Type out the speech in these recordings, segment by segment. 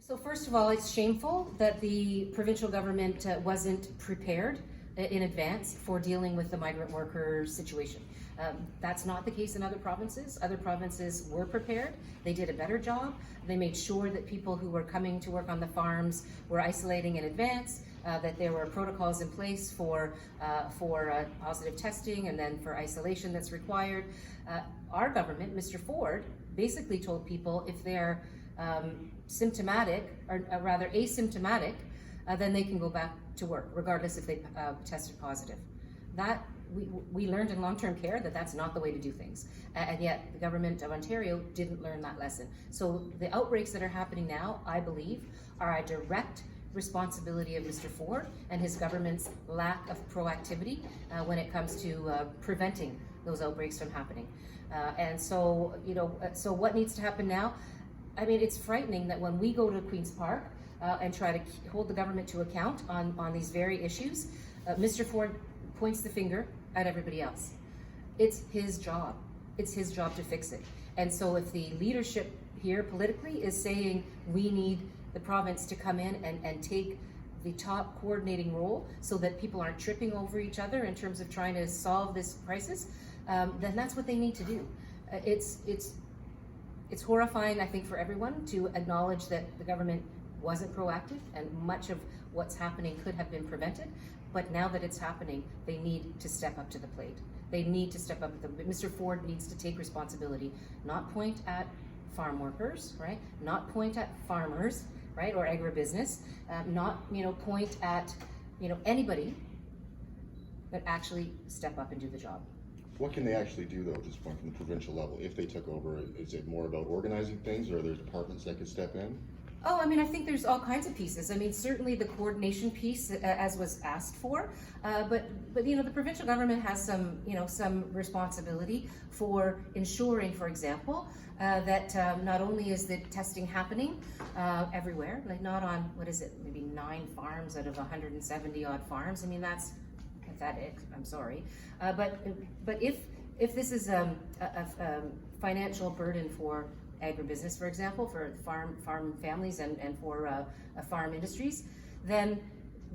So first of all, it's shameful that the provincial government wasn't prepared in advance for dealing with the migrant worker situation. That's not the case in other provinces. Other provinces were prepared. They did a better job. They made sure that people who were coming to work on the farms were isolating in advance, that there were protocols in place for positive testing and then for isolation that's required. Our government, Mr. Ford, basically told people if they're symptomatic, or rather asymptomatic, then they can go back to work, regardless if they tested positive. That we learned in long-term care that that's not the way to do things, and yet the government of Ontario didn't learn that lesson. So the outbreaks that are happening now, I believe, are a direct responsibility of Mr. Ford and his government's lack of proactivity when it comes to preventing those outbreaks from happening. And so, so what needs to happen now? I mean, it's frightening that when we go to Queen's Park and try to hold the government to account on these very issues, Mr. Ford points the finger at everybody else. It's his job. It's his job to fix it. And so if the leadership here politically is saying we need the province to come in and take the top coordinating role so that people aren't tripping over each other in terms of trying to solve this crisis, then that's what they need to do. It's horrifying, I think, for everyone to acknowledge that the government wasn't proactive and much of what's happening could have been prevented. But now that it's happening, they need to step up to the plate. They need to step up. Mr. Ford needs to take responsibility, not point at farm workers, right? Not point at farmers, right? Or agribusiness, not point at anybody, but actually step up and do the job. What can they actually do, though, just from the provincial level? If they took over, is it more about organizing things, or are there departments that could step in? Oh, I mean, I think there's all kinds of pieces. I mean, certainly the coordination piece, as was asked for, but the provincial government has some responsibility for ensuring, for example, that not only is the testing happening everywhere, like not on, maybe 9 farms out of 170 odd farms. I mean, that's pathetic. I'm sorry, but if this is a financial burden for agribusiness, for example, for farm families and for farm industries, then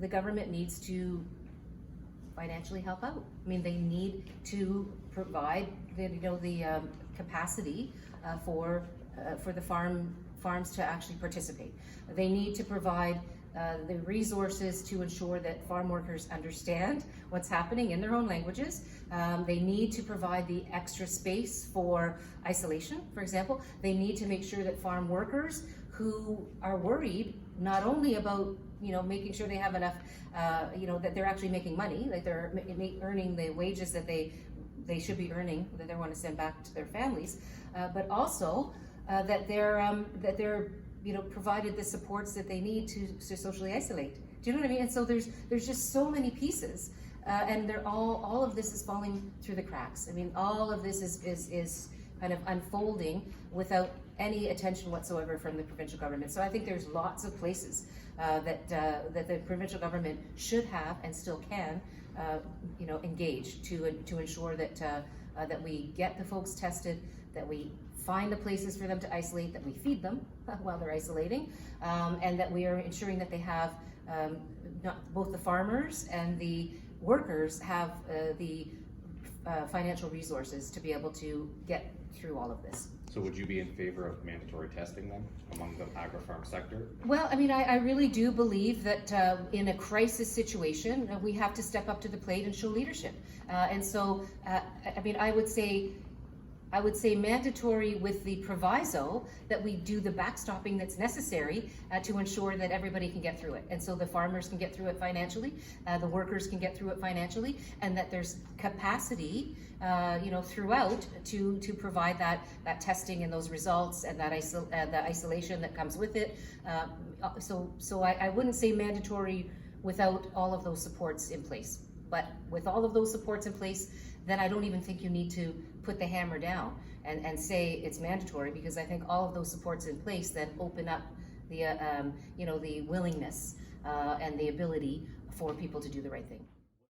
the government needs to financially help out. I mean, they need to provide the capacity for the farms to actually participate. They need to provide the resources to ensure that farm workers understand what's happening in their own languages. They need to provide the extra space for isolation, for example. They need to make sure that farm workers who are worried not only about making sure they have enough, that they're actually making money, like they're earning the wages that they should be earning, that they want to send back to their families, but also that they're provided the supports that they need to socially isolate. Do you know what I mean? And so there's just so many pieces, and they're all of this is falling through the cracks. I mean, all of this is kind of unfolding without any attention whatsoever from the provincial government. So I think there's lots of places that the provincial government should have and still can, engage to ensure that we get the folks tested, that we find the places for them to isolate, that we feed them while they're isolating, and that we are ensuring that they have, both the farmers and the workers have the financial resources to be able to get through all of this. So would you be in favor of mandatory testing then among the agri-farm sector? Well, I mean, I really do believe that in a crisis situation, we have to step up to the plate and show leadership. And so, I mean, I would say mandatory with the proviso that we do the backstopping that's necessary to ensure that everybody can get through it. And so the farmers can get through it financially, the workers can get through it financially, and that there's capacity, throughout to provide that testing and those results and that the isolation that comes with it. So I wouldn't say mandatory without all of those supports in place. But with all of those supports in place, then I don't even think you need to put the hammer down and say it's mandatory, because I think all of those supports in place then open up the the willingness and the ability for people to do the right thing.